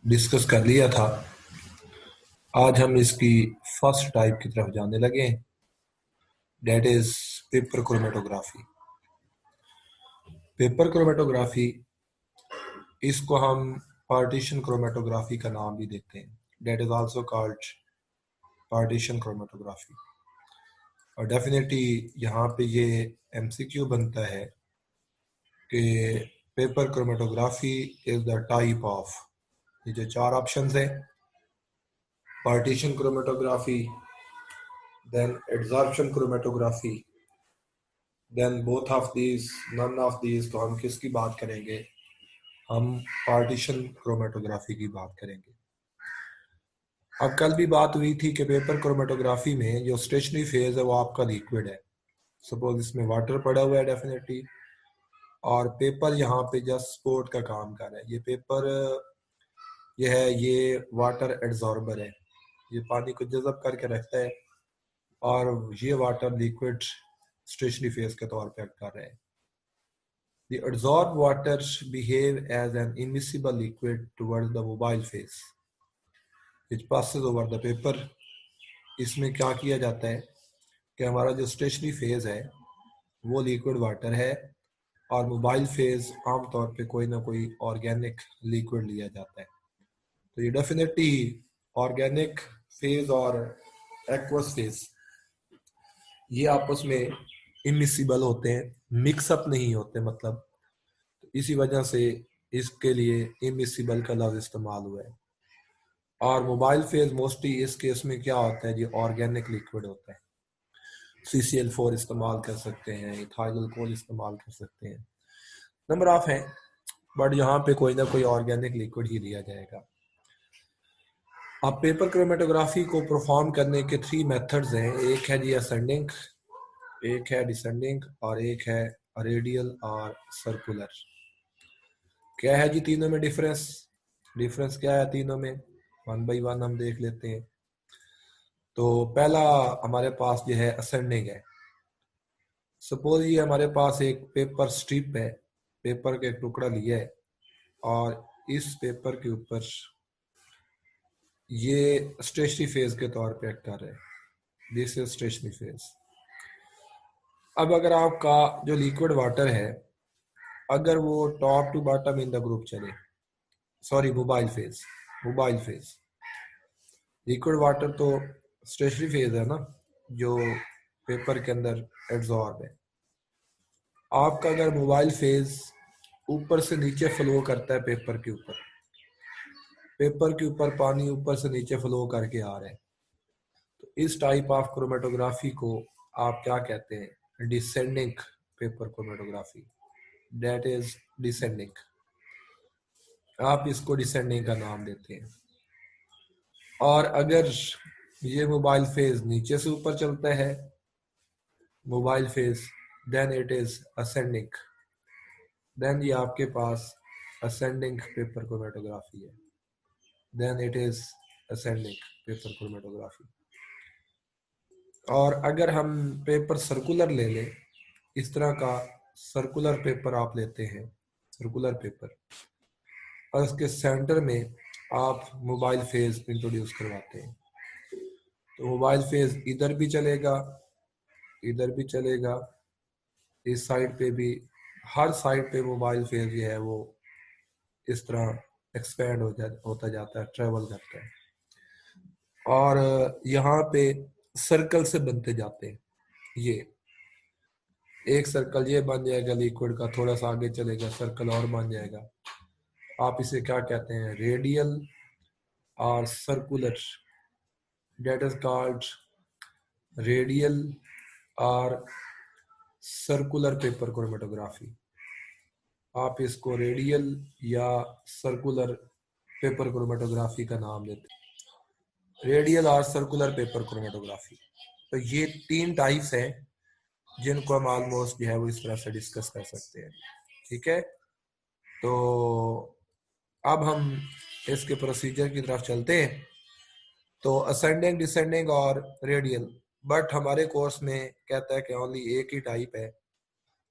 Discuss कर लिया था। आज हम इसकी फर्स्ट टाइप की तरफ जाने लगे, that is paper chromatography. Paper chromatography, इसको हम पार्टीशन क्रोमेटोग्राफी का नाम भी देते हैं। That is also called partition chromatography. और डेफिनेटली यहाँ पे ये एमसीक्यू बनता है कि paper chromatography is the type of, ये जो चार ऑप्शंस हैं, partition chromatography, then adsorption chromatography, then both of these, none of these, तो हम किसकी बात करेंगे? हम पार्टीशन क्रोमेटोग्राफी की बात करेंगे। अब कल भी बात हुई थी कि पेपर क्रोमेटोग्राफी में जो स्टेशनरी फेज है वो आपका लिक्विड है। सपोज इसमें वाटर पड़ा हुआ है डेफिनेटली, और पेपर यहाँ पे जस्ट सपोर्ट का काम कर रहा है। ये पेपर ये है, ये वाटर एड्जॉर्बर है, ये पानी को जज़ब करके रखता है, और ये वाटर लिक्विड स्टेशनरी फेज के तौर पे एक्ट कर रहा है। The adsorbed water behave as an immiscible liquid towards the mobile phase, which passes over the paper. इसमें क्या किया जाता है कि हमारा जो स्टेशनरी फेज है वो लिक्विड वाटर है, और मोबाइल फेज आमतौर पे कोई ना कोई ऑर्गेनिक लिक्विड लिया जाता है। तो ये डेफिनेटली ऑर्गेनिक फेज और एक्वस फेज ये आपस में इमिसिबल होते हैं, मिक्सअप नहीं होते। मतलब इसी वजह से इसके लिए इमिसिबल का लफ्ज इस्तेमाल हुआ है। और मोबाइल फेज मोस्टली इस केस में क्या होता है, जो ऑर्गेनिक लिक्विड होता है। CCl4 इस्तेमाल कर सकते हैं, इथाइल अल्कोहल इस्तेमाल कर सकते हैं, नंबर ऑफ हैं, बट यहाँ पे कोई ना कोई ऑर्गेनिक लिक्विड ही लिया जाएगा। अब पेपर क्रोमेटोग्राफी को परफॉर्म करने के 3 मेथड्स हैं। एक है जी असेंडिंग, एक है डिसेंडिंग, और एक है रेडियल और सर्कुलर। क्या है जी तीनों में डिफरेंस? डिफरेंस क्या है तीनों में? वन बाई वन हम देख लेते हैं। तो पहला हमारे पास जो है असेंडिंग है। सपोज ये हमारे पास एक पेपर स्ट्रिप है, पेपर का एक टुकड़ा लिया है, और इस पेपर के ऊपर ये स्टेशनरी फेज के तौर पे एक्ट कर रहा है। This is stationary phase. अब अगर आपका जो लिक्विड वाटर है, अगर वो top to bottom in the group चले, sorry mobile phase, mobile phase, liquid water तो स्टेशनरी फेज है ना, जो पेपर के अंदर एब्जॉर्ब है। आपका अगर मोबाइल फेज ऊपर से नीचे फ्लो करता है, पेपर के ऊपर पानी ऊपर से नीचे फ्लो करके आ रहा है, तो इस टाइप ऑफ क्रोमेटोग्राफी को आप क्या कहते हैं? Descending paper chromatography. That is descending, आप इसको डिसेंडिंग का नाम देते हैं। और अगर ये मोबाइल फेज नीचे से ऊपर चलता है, mobile phase, then it is ascending, then ये आपके पास असेंडिंग पेपर क्रोमेटोग्राफी है, then it is ascending paper chromatography. और अगर हम पेपर सर्कुलर ले लें, इस तरह का सर्कुलर पेपर आप लेते हैं, सर्कुलर पेपर, और उसके सेंटर में आप मोबाइल फेज इंट्रोड्यूस करवाते हैं, तो मोबाइल फेज इधर भी चलेगा, इधर भी चलेगा, इस साइड पे भी, हर साइड पे मोबाइल फेज जो है वो इस तरह एक्सपेंड होता जाता है, ट्रेवल करता है, और यहाँ पे सर्कल से बनते जाते हैं। ये एक सर्कल ये बन जाएगा लिक्विड का, थोड़ा सा आगे चलेगा सर्कल और बन जाएगा। आप इसे क्या कहते हैं? रेडियल और circular, that is called radial और सर्कुलर पेपर क्रोमेटोग्राफी। आप इसको रेडियल या सर्कुलर पेपर क्रोमेटोग्राफी का नाम देते हैं, रेडियल और सर्कुलर पेपर क्रोमेटोग्राफी। तो ये 3 टाइप्स हैं जिनको हम ऑलमोस्ट जो है वो इस तरह से डिस्कस कर सकते हैं। ठीक है, तो अब हम इसके प्रोसीजर की तरफ चलते हैं। तो असेंडिंग, डिसेंडिंग और रेडियल, बट हमारे कोर्स में कहता है कि ओनली एक ही टाइप है।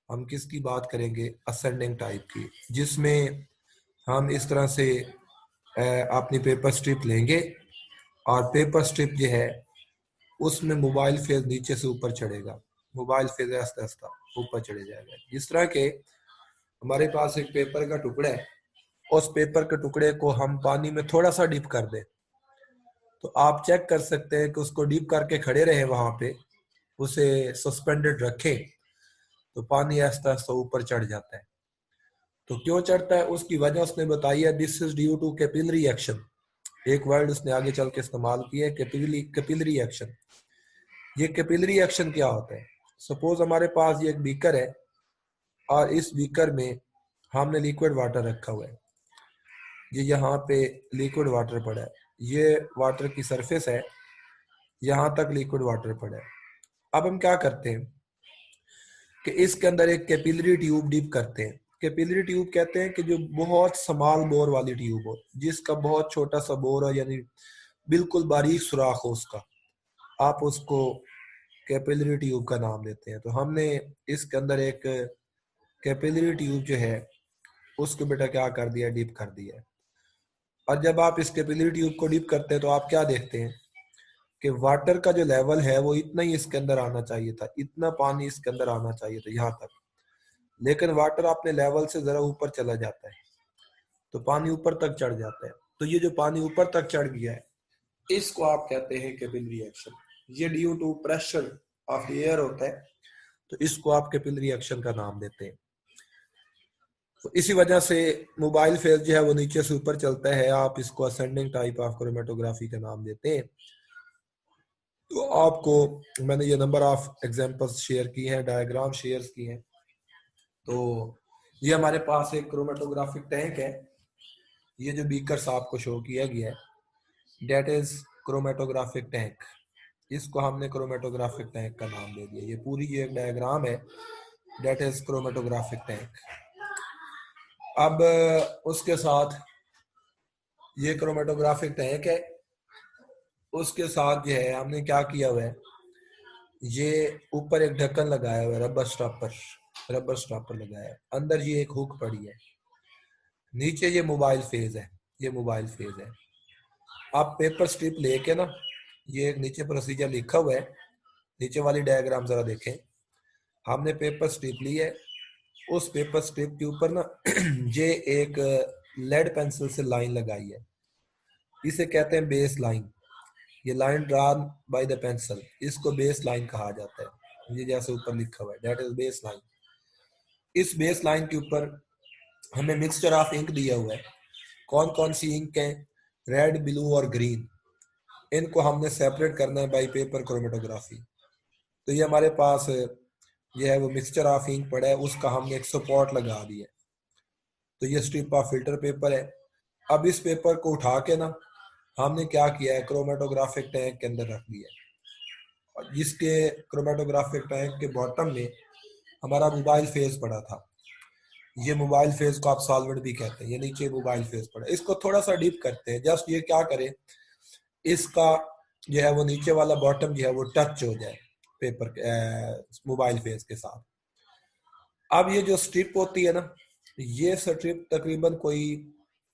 हम किसकी बात करेंगे? असेंडिंग टाइप की, जिसमें हम इस तरह से अपनी पेपर स्ट्रिप लेंगे और पेपर स्ट्रिप जो है उसमें मोबाइल फेज नीचे से ऊपर चढ़ेगा, मोबाइल फेज आस्ते आस्ते ऊपर चढ़े जाएगा। जिस तरह के हमारे पास एक पेपर का टुकड़ा है, उस पेपर के टुकड़े को हम पानी में थोड़ा सा डिप कर दें तो आप चेक कर सकते हैं कि उसको डिप करके खड़े रहे वहां पे, उसे सस्पेंडेड रखें तो पानी आस्ता आस्ता ऊपर चढ़ जाता है। तो क्यों चढ़ता है उसकी वजह उसने बताई है, this is due to capillary action. एक वर्ड उसने आगे चल के इस्तेमाल किया है, कैपिलरी एक्शन। ये कैपिलरी एक्शन क्या होता है? सपोज हमारे पास ये एक बीकर है और इस बीकर में हमने लिक्विड वाटर रखा हुआ है, ये यहाँ पे लिक्विड वाटर पड़ा है, ये वाटर की सरफेस है, यहाँ तक लिक्विड वाटर पड़ा है। अब हम क्या करते हैं कि इसके अंदर एक कैपिलरी ट्यूब डिप करते हैं। कैपिलरी ट्यूब कहते हैं कि जो बहुत स्मॉल बोर वाली ट्यूब हो, जिसका बहुत छोटा सा बोर हो, यानी बिल्कुल बारीक सुराख हो उसका, आप उसको कैपिलरी ट्यूब का नाम देते हैं। तो हमने इसके अंदर एक कैपिलरी ट्यूब जो है उसको बेटा क्या कर दिया, डिप कर दिया है। और जब आप इस कैपिलरी ट्यूब को डिप करते हैं तो आप क्या देखते हैं कि वाटर का जो लेवल है वो इतना ही इसके अंदर आना चाहिए था, इतना पानी इसके अंदर आना चाहिए था यहाँ तक, लेकिन वाटर अपने लेवल से जरा ऊपर चला जाता है तो पानी ऊपर तक चढ़ जाता है। तो ये जो पानी ऊपर तक चढ़ गया है इसको आप कहते हैं कैपिलरी एक्शन। ये due to pressure of air होता है, तो इसको आप कैपिलरी एक्शन का नाम देते हैं। तो इसी वजह से मोबाइल फेज जो है वो नीचे से ऊपर चलता है, आप इसको असेंडिंग टाइप ऑफ क्रोमेटोग्राफी का नाम देते हैं। तो आपको मैंने ये नंबर ऑफ एग्जांपल्स शेयर की हैं, डायग्राम शेयर की हैं। तो ये हमारे पास एक क्रोमेटोग्राफिक टैंक है, ये जो बीकर आपको शो किया गया है डेट इज क्रोमेटोग्राफिक टैंक, इसको हमने क्रोमेटोग्राफिक टैंक का नाम दे दिया। ये पूरी ये एक डायग्राम है, डेट इज क्रोमेटोग्राफिक टैंक। अब उसके साथ ये क्रोमेटोग्राफिक टैंक है, उसके साथ जो है हमने क्या किया हुआ है, ये ऊपर एक ढक्कन लगाया हुआ है, रबर स्टॉपर लगाया है, अंदर ये एक हुक पड़ी है, नीचे ये मोबाइल फेज है, ये मोबाइल फेज है। आप पेपर स्ट्रिप लेके ना, ये एक नीचे प्रोसीजर लिखा हुआ है, नीचे वाली डायग्राम जरा देखें। हमने पेपर स्ट्रिप ली है, उस पेपर स्ट्रिप के ऊपर ना ये एक लेड पेंसिल से लाइन लगाई है, इसे कहते हैं बेस लाइन। ये line drawn by the pencil, इसको बेस लाइन कहा जाता है। ये जैसे ऊपर लिखा हुआ है दैट इज बेस लाइन। इस बेस लाइन के ऊपर हमें मिक्सचर ऑफ इंक दिया हुआ है, कौन कौन सी इंक है, रेड, ब्लू और ग्रीन। इनको हमने सेपरेट करना है बाय पेपर क्रोमेटोग्राफी। तो ये हमारे पास ये है वो मिक्सचर ऑफ इंक पड़ा है, उसका हमने एक सपोर्ट लगा दिया है। तो ये स्ट्रिप ऑफ फिल्टर पेपर है। अब इस पेपर को उठा के ना हमने क्या किया है, क्रोमेटोग्राफिक टैंक के अंदर रख दिया है, और जिसके क्रोमेटोग्राफिक टैंक के बॉटम में हमारा मोबाइल फेज पड़ा था। ये मोबाइल फेज को आप सॉल्वेंट भी कहते हैं, ये नीचे मोबाइल फेज पड़ा, इसको थोड़ा सा डीप करते हैं, जस्ट ये क्या करें, इसका जो है वो नीचे वाला बॉटम जो है वो टच हो जाए पेपर मोबाइल फेज के साथ। अब ये जो स्ट्रिप होती है ना, ये स्ट्रिप तकरीबन कोई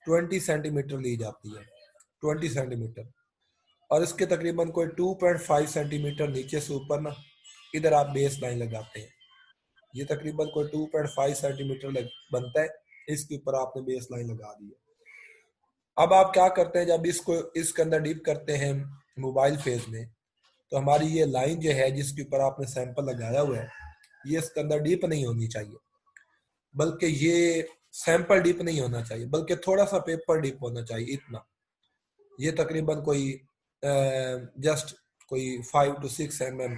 20 सेंटीमीटर ली जाती है, 20 सेंटीमीटर, और इसके तकरीबन कोई 2.5 सेंटीमीटर नीचे से ऊपर ना इधर आप बेस लाइन लगाते हैं। ये तकरीबन कोई 2.5 सेंटीमीटर बनता है, इसके ऊपर आपने बेस लाइन लगा दी है। अब आप क्या करते हैं, जब इसको इसके अंदर डीप करते हैं मोबाइल फेज में, तो हमारी ये लाइन जो है जिसके ऊपर आपने सैंपल लगाया हुआ है, ये इसके अंदर डीप नहीं होनी चाहिए, बल्कि ये सैंपल डीप नहीं होना चाहिए, बल्कि थोड़ा सा पेपर डीप होना चाहिए, इतना। ये तकरीबन कोई जस्ट कोई 5 to 6 mm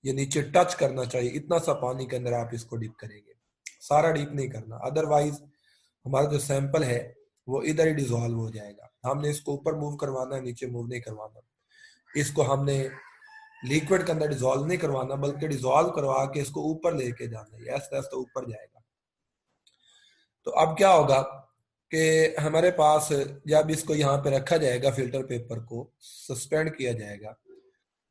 ये नीचे टच करना चाहिए, इतना सा पानी के अंदर आप इसको डीप करेंगे, सारा डीप नहीं करना, अदरवाइज हमारा जो सैंपल है वो इधर ही डिजोल्व हो जाएगा। हमने इसको ऊपर मूव करवाना है, नीचे मूव नहीं करवाना। इसको हमने लिक्विड के अंदर डिजोल्व नहीं करवाना, बल्कि डिजोल्व करवा के इसको ऊपर लेके जाना है, ऐसा ऐसा ऊपर जाएगा। तो अब क्या होगा कि हमारे पास जब इसको यहाँ पे रखा जाएगा, फिल्टर पेपर को सस्पेंड किया जाएगा,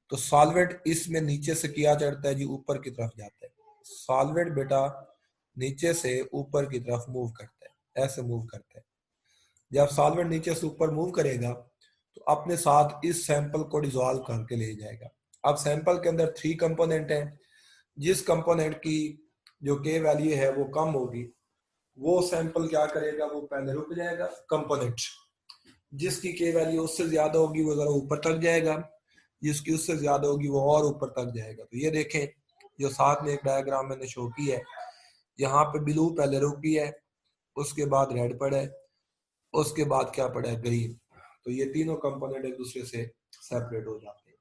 तो सॉल्वेंट इसमें नीचे से किया चढ़ता है जी, ऊपर की तरफ जाता है। सॉल्वेंट बेटा नीचे से ऊपर की तरफ मूव करता है, ऐसे मूव करता है। जब सॉल्वेंट नीचे से ऊपर मूव करेगा तो अपने साथ इस सैंपल को डिजोल्व करके ले जाएगा। अब सैंपल के अंदर 3 कंपोनेंट हैं। जिस कंपोनेंट की जो के वैल्यू है वो कम होगी, वो सैंपल क्या करेगा, वो पहले रुक जाएगा। कंपोनेंट जिसकी के वैल्यू उससे ज्यादा होगी वो जरा ऊपर तक जाएगा, जिसकी उससे ज्यादा होगी वो और ऊपर तक जाएगा। तो ये देखें, जो साथ में एक डायग्राम मैंने शो की है, यहाँ पे ब्लू पहले रुक गया है, उसके बाद रेड पड़ा है, उसके बाद क्या पड़ा है, ग्रीन। तो ये तीनों कंपोनेंट एक दूसरे से सेपरेट हो जाते हैं।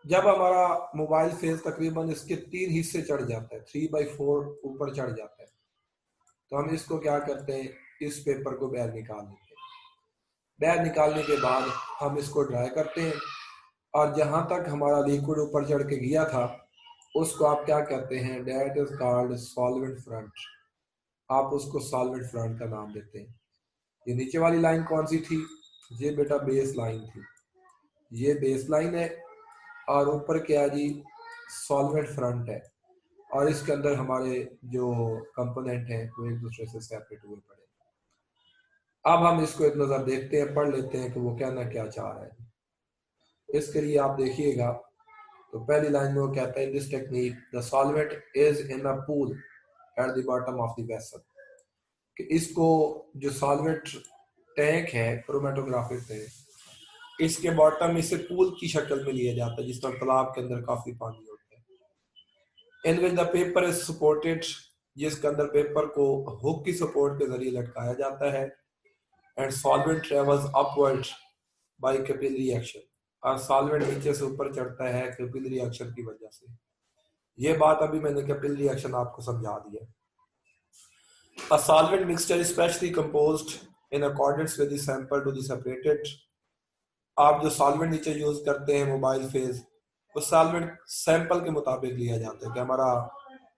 जब हमारा मोबाइल फेज तकरीबन इसके 3 हिस्से चढ़ जाता है, 3/4 ऊपर चढ़ जाता है, तो हम इसको क्या करते हैं, इस पेपर को बाहर निकाल लेते हैं। बाहर निकालने के बाद हम इसको ड्राई करते हैं, और जहां तक हमारा लिक्विड ऊपर चढ़ के गया था उसको आप क्या कहते हैं, that is called solvent front. आप उसको सॉल्वेंट फ्रंट का नाम देते हैं। ये नीचे वाली लाइन कौन सी थी, ये बेटा बेस लाइन थी, ये बेस लाइन है, और ऊपर क्या जी, सॉल्वेंट फ्रंट है, और इसके अंदर हमारे जो कंपोनेंट हैं वो एक दूसरे से सेपरेट हुए पड़े। अब हम इसको एक नजर देखते हैं, पढ़ लेते हैं कि वो कहना क्या चाह रहा है। इसके लिए आप देखिएगा, तो पहली लाइन में वो कहता है, this technique the solvent is in a pool at the bottom of the vessel. कि इसको जो सॉल्वेंट टैंक है, क्रोमेटोग्राफिक टैंक, इसके बॉटम में से पूल की शक्ल में लिया जाता है, जिस तरह तालाब के अंदर काफी पानी होता है। In which the paper is supported, जिसके अंदर पेपर को हुक की सपोर्ट के जरिए लटकाया जाता है। And solvent travels upward bye capillary action, और सॉल्वेंट नीचे से ऊपर चढ़ता है कैपिलरी एक्शन की वजह से। ये बात अभी मैंने कैपिलरी एक्शन आपको समझा दिया। A solvent mixture is specially composed in accordance with the sample to be separated। आप जो सॉल्वेंट नीचे यूज करते हैं मोबाइल फेज, वो सॉल्वेंट सैंपल के मुताबिक लिया जाता है कि हमारा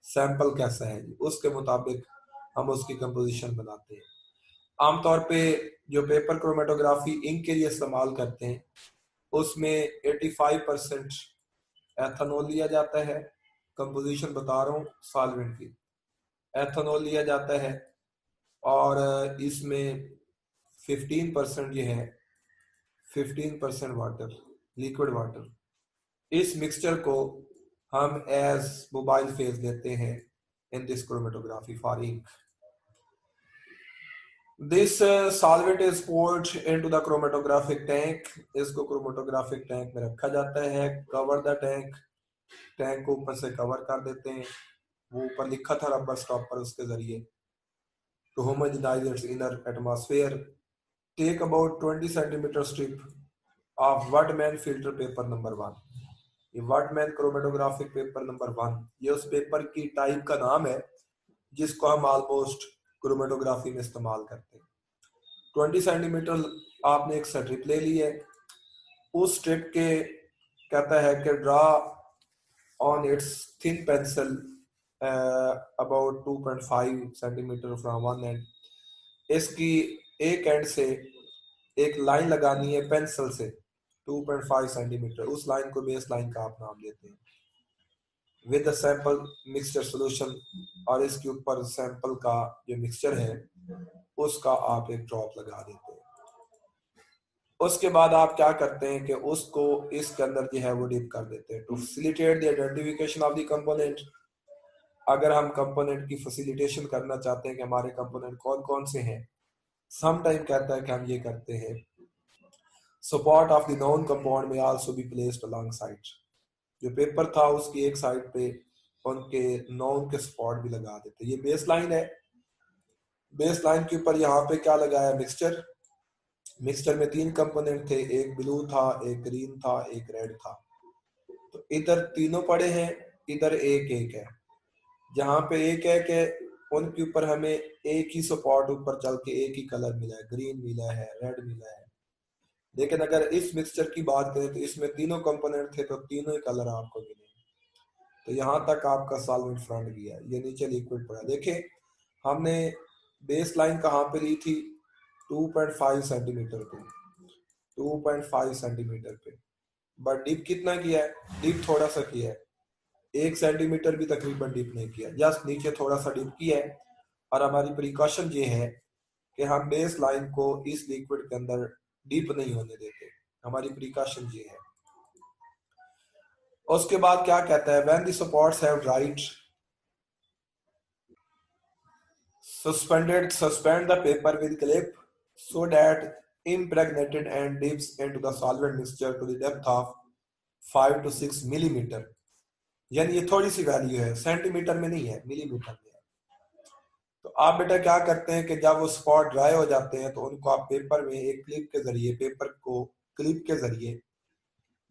सैंपल कैसा है, उसके मुताबिक हम उसकी कंपोजिशन बनाते हैं। आमतौर पे जो पेपर क्रोमेटोग्राफी इंक के लिए इस्तेमाल करते हैं उसमें 85% एथेनॉल लिया जाता है। कंपोजिशन बता रहा हूँ सॉल्वेंट की, एथेनॉल लिया जाता है, और इसमें 15% ये है, 15% वाटर, लिक्विड वाटर। इस मिक्सचर को हम एज मोबाइल फेज लेते हैं in this chromatography for ink. This solvent is poured into the chromatographic tank। इसको क्रोमेटोग्राफिक टैंक में रखा जाता है। कवर द टैंक, टैंक को ऊपर से कवर कर देते हैं। वो ऊपर लिखा था रबर स्टॉपर, उसके जरिए to homogenise its inner atmosphere. Take about 20 centimetre strip of Whatman filter paper number 1। ये वर्डमैन क्रोमेटोग्राफिक पेपर नंबर 1, ये उस पेपर की टाइप का नाम है जिसको हम ऑलमोस्ट क्रोमेटोग्राफी में इस्तेमाल करते हैं। 20 सेंटीमीटर आपने एक स्ट्रिप ले ली है, उस स्ट्रिप के कहता है कि draw on it's thin pencil about 2.5 centimetre from one and. इसकी एक एंड से एक लाइन लगानी है पेंसिल से 2.5 सेंटीमीटर, उस लाइन को बेस लाइन का आप नाम देते हैं। With the sample mixture solution, और इसके ऊपर सैंपल का जो मिक्सचर है उसका आप एक ड्रॉप लगा देते हैं। उसके बाद आप क्या करते हैं कि उसको इसके अंदर जो है वो डिप कर देते हैं to facilitate the identification of the component. अगर हम कंपोनेंट की फैसिलिटेशन करना चाहते हैं कि हमारे कंपोनेंट कौन कौन से हैं, सम टाइम कहता है कि हम ये करते हैं, support of the known compound may also be placed alongside. जो पेपर था उसकी एक साइड पे उनके नॉन के सपोर्ट भी लगा देते। ये बेस लाइन है, बेस लाइन के ऊपर यहाँ पे क्या लगाया, मिक्सचर। मिक्सचर में 3 कंपोनेंट थे, एक ब्लू था, एक ग्रीन था, एक रेड था। तो इधर तीनों पड़े हैं, इधर एक एक है। जहां पे एक एक है उनके ऊपर हमें एक ही सपोर्ट ऊपर चल के एक ही कलर मिला है, ग्रीन मिला है, रेड मिला है। लेकिन अगर इस मिक्सचर की बात करें तो इसमें तीनों कंपोनेंट थे तो तीनों ही कलर आपको मिले। तो यहाँ तक आपका सॉल्वेंट फ्रंट गया, ये नीचे लिक्विड पड़ा। देखें हमने बेस लाइन कहाँ पे ली थी, 2.5 सेंटीमीटर पे, 2.5 सेंटीमीटर पे। बट डिप कितना किया है, डिप थोड़ा सा किया है, 1 सेंटीमीटर भी तकरीबन डिप नहीं किया, जस्ट नीचे थोड़ा सा डिप किया है। और हमारी प्रिकॉशन ये है कि हम बेस लाइन को इस लिक्विड के अंदर डीप नहीं होने देते, हमारी प्रिकॉशन ये है। उसके बाद क्या कहता है, when the supports have dried suspend the paper with clip so that impregnated and dips into the solvent mixture to the depth of 5 to 6 millimetre. यानी ये थोड़ी सी वैल्यू है, सेंटीमीटर में नहीं है, मिलीमीटर में है। तो आप बेटा क्या करते हैं कि जब वो स्पॉट ड्राई हो जाते हैं तो उनको आप पेपर में एक क्लिप के जरिए, पेपर को क्लिप के जरिए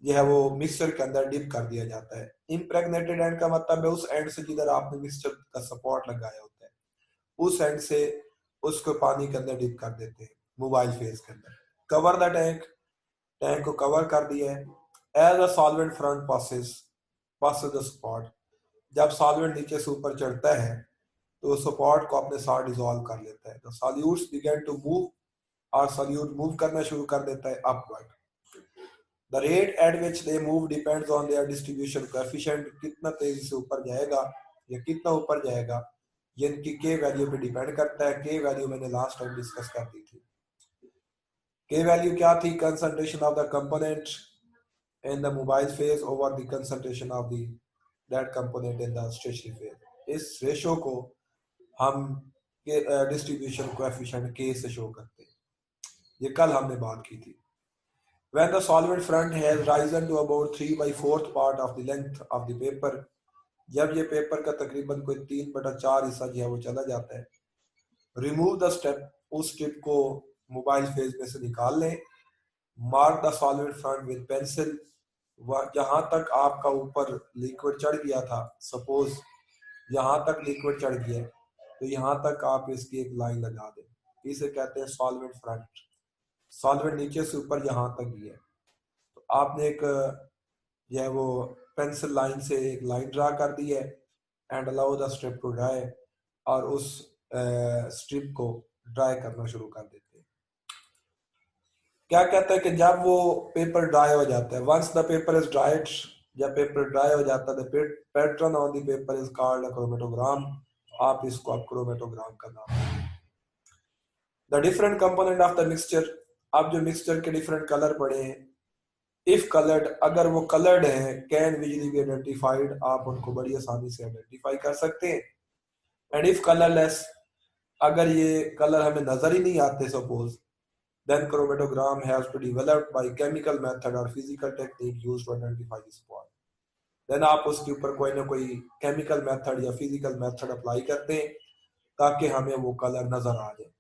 जो है वो मिक्सचर के अंदर डिप कर दिया जाता है। इम्प्रेगनेटेड एंड का मतलब है उस एंड से जिधर आपने मिक्सचर का सपोर्ट लगाया होता है, उस एंड से उसको पानी के अंदर डिप कर देते हैं, मोबाइल फेज के अंदर। कवर द टैंक, टैंक को कवर कर दिया है। As a solvent front passes the spot, जब सॉल्वेंट नीचे से ऊपर चढ़ता है तो सपोर्ट को अपने साथ डिसॉल्व कर लेता है। तो सॉल्यूट्स बिगन टू मूव, और सॉल्यूट मूव करना शुरू कर देता है upward. The rate at which they move depends on their distribution coefficient, कितना तेजी से ऊपर जाएगा या कितना ऊपर जाएगा ये इनकी के वैल्यू पे डिपेंड करता है। के वैल्यू मैंने लास्ट टाइम डिस्कस कर दी थी। के वैल्यू क्या थी, concentration of the component in the mobile phase over the concentration of the that component in the stationary phase. इस रेशो को हम डिस्ट्रीब्यूशन कोएफिशिएंट के से शो करते हैं, ये कल हमने बात की थी। When the solvent front has risen to about 3/4 part of the length of the paper, जब ये पेपर का तकरीबन कोई 3/4 हिस्सा जो है वो चला जाता है, रिमूव द स्टेप, उस स्टेप को मोबाइल फेज में से निकाल लें। Mark the solvent front with pencil, जहां तक आपका ऊपर लिक्विड चढ़ गया था, सपोज यहां तक लिक्विड चढ़ गया तो यहां तक आप इसकी एक लाइन लगा दें, इसे कहते हैं सॉल्वेंट फ्रंट। सॉल्वेंट नीचे से ऊपर यहां तक गया तो आपने एक जो है वो पेंसिल लाइन से एक लाइन ड्रा कर दी है। And allow the strip to dry, और उस स्ट्रिप को ड्राई करना शुरू कर देते हैं। क्या कहता है कि जब वो पेपर ड्राई हो जाता है, once the paper is dried, जब पेपर ड्राई हो जाता है, the pattern on the paper is called a chromatogram, आप इसको आप क्रोमेटोग्राम का नाम। The different component of the mixture, अब जो मिक्सचर के डिफरेंट कलर पड़े हैं, इफ कलर्ड, अगर वो कलर्ड है, कैन विजुअली बी आइडेंटिफाइड, आप उनको बड़ी आसानी से आइडेंटिफाई कर सकते हैं। एंड इफ कलरलेस, अगर ये कलर हमें नजर ही नहीं आते suppose, then chromatogram has to developed by chemical method or physical technique used to identify the spot। then आप उसके ऊपर कोई ना कोई केमिकल मेथड या फिजिकल मेथड अप्लाई करते हैं ताकि हमें वो कलर नजर आ जाए।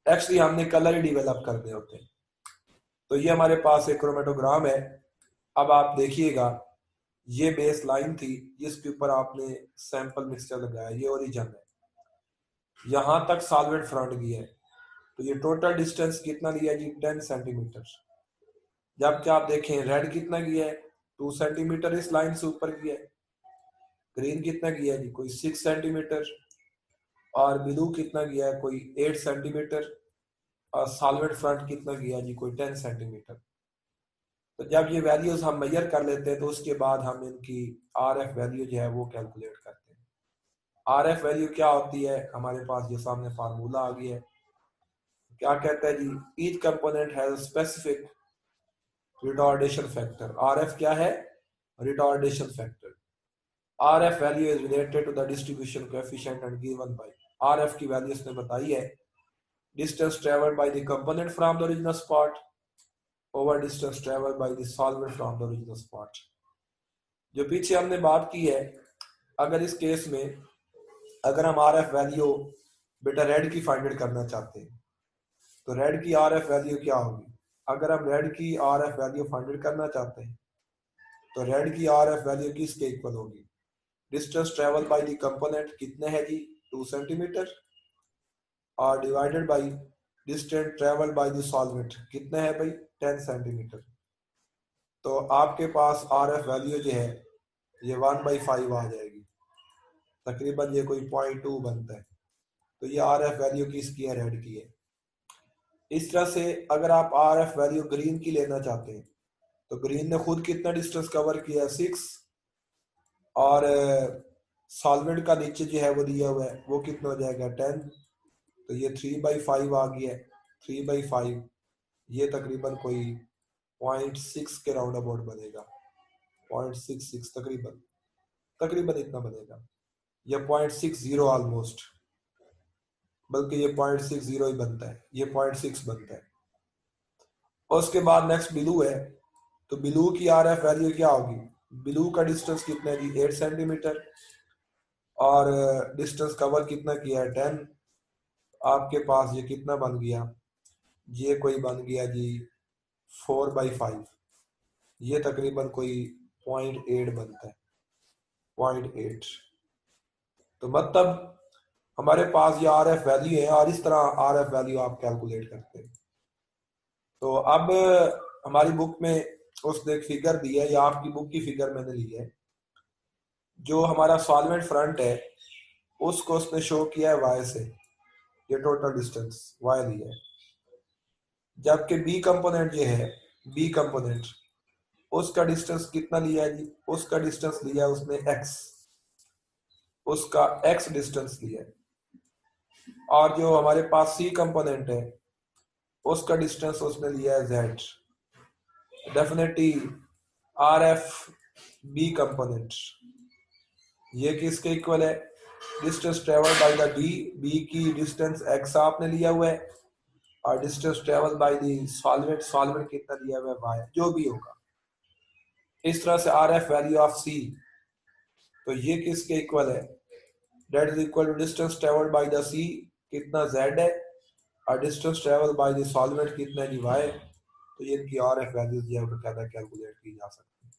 एक्चुअली हमने कलर ही डिवेलप करने होते हैं। तो ये हमारे पास एक क्रोमेटोग्राम है। अब आप देखिएगा, ये बेस लाइन थी जिसके ऊपर आपने सैंपल मिक्सचर लगाया, ये ओरिजिन है, यहां तक सॉल्वेंट फ्रंट गया है, तो ये टोटल डिस्टेंस कितना लिया जी, 10 सेंटीमीटर। जबकि आप देखें रेड कितना गया है, 2 सेंटीमीटर इस लाइन से ऊपर गया है। ग्रीन कितना गया है जी, कोई 6 सेंटीमीटर, और ब्लू कितना गया है, कोई 8 सेंटीमीटर, और सॉल्वेंट फ्रंट कितना गया जी, कोई 10 सेंटीमीटर। तो जब ये वैल्यूज हम मेजर कर लेते हैं तो उसके बाद हम इनकी RF वैल्यू जो है वो कैलकुलेट करते हैं। RF वैल्यू क्या होती है, हमारे पास ये सामने फार्मूला आ गया है। क्या कहता है जी, each component has specific retardation factor. RF क्या है, retardation factor. RF value is related to the distribution coefficient and given by, RF की वैल्यू इसने बताई है, distance travelled by the component from the original spot over distance travelled by the solvent from the original spot. जो पीछे हमने बात की है, अगर इस केस में अगर हम RF वैल्यू बेटा रेड की फाइंड करना चाहते हैं तो रेड की RF वैल्यू क्या होगी। अगर हम रेड की RF वैल्यू फाइंड करना चाहते हैं तो रेड की RF वैल्यू किसके इक्वल होगी, distance travel by the component कितने है जी, 2 सेंटीमीटर, और divided by distance travel by the solvent कितने है भाई, 10 सेंटीमीटर। तो आपके पास RF वैल्यू जो है ये 1/5 आ जाएगी, तकरीबन ये कोई 0.2 बनता है। तो ये RF वैल्यू किसकी है, रेड की है। इस तरह से अगर आप RF वैल्यू ग्रीन की लेना चाहते हैं तो ग्रीन ने खुद कितना डिस्टेंस कवर किया, 6, और सॉल्वेंट का नीचे जो है वो दिया हुआ है वो कितना हो जाएगा, 10। तो ये 3/5 आ गया है। 3/5 ये तकरीबन कोई 0.6 के राउंड अबाउट बनेगा, 0.66 तकरीबन, तकरीबन इतना बनेगा, या 0.60 ऑलमोस्ट, बल्कि ये 0.60 ही बनता है, ये 0.6 बनता है। और उसके बाद नेक्स्ट बिलू है, तो बिलू की RF वैल्यू क्या होगी? बिलू का डिस्टेंस कितना है जी? 8 सेंटीमीटर, और डिस्टेंस कवर कितना किया है? 10। आपके पास ये कितना बन गया? ये कोई बन गया जी 4/5, ये तकरीबन कोई 0.8 बनता है, 0.8। तो मतलब हमारे पास ये RF वैल्यू है, और इस तरह RF वैल्यू आप कैलकुलेट करते हैं। तो अब हमारी बुक में उसने एक फिगर दी है, या आपकी बुक की फिगर मैंने ली है, जो हमारा सॉल्वेंट फ्रंट है उसको उसने शो किया है Y से, ये टोटल डिस्टेंस Y लिया है। जबकि बी कंपोनेंट ये है, बी कंपोनेंट, उसका डिस्टेंस कितना लिया है जी? उसका डिस्टेंस लिया है उसने x, उसका x डिस्टेंस लिया है। और जो हमारे पास सी कंपोनेंट है उसका डिस्टेंस उसने लिया है z। Definitely RF B component ये किसके इक्वल है? Distance travel by the B की डिस्टेंस x आपने लिया हुआ है, और distance travel by the solvent, solvent कितना लिया हुआ है y, जो भी होगा। इस तरह से RF वैल्यू ऑफ C, तो ये किसके इक्वल है? That is equal to distance travelled by the C कितना z है, और distance travel by the solvent कितना है y। तो ये इनकी RF वैल्यूज जो है बकायदा कैलकुलेट की जा सकती है।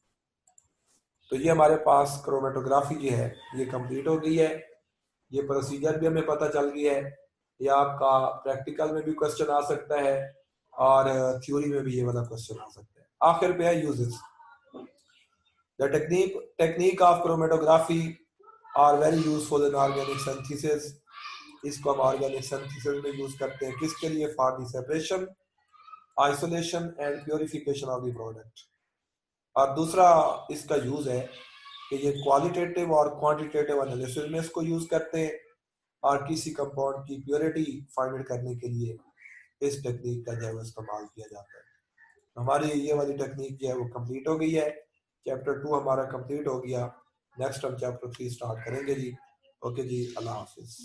तो ये हमारे पास क्रोमेटोग्राफी जो है ये कंप्लीट हो गई है। ये प्रोसीजर भी हमें पता चल गया है। ये आपका प्रैक्टिकल में भी क्वेश्चन आ सकता है, और थ्योरी में भी ये वाला क्वेश्चन आ सकता है। आखिर पे है uses. The technique of chromatography are very useful in organic synthesis. इसको हम ऑर्गेनिक सिंथेसिस में यूज करते हैं, किसके लिए? For the separation, isolation and purification of the product. और दूसरा इसका यूज है कि ये क्वालिटेटिव और क्वांटिटेटिव एनालिसिस में इसको यूज करते हैं, और किसी कंपाउंड की प्योरिटी फाइंड आउट करने के लिए इस टेक्निक का जो है इस्तेमाल किया जाता है। हमारी ये वाली टेक्निक जो है वो कंप्लीट हो गई है। चैप्टर 2 हमारा कंप्लीट हो गया। नेक्स्ट हम चैप्टर 3 स्टार्ट करेंगे जी। ओके जी, अल्लाह हाफिज।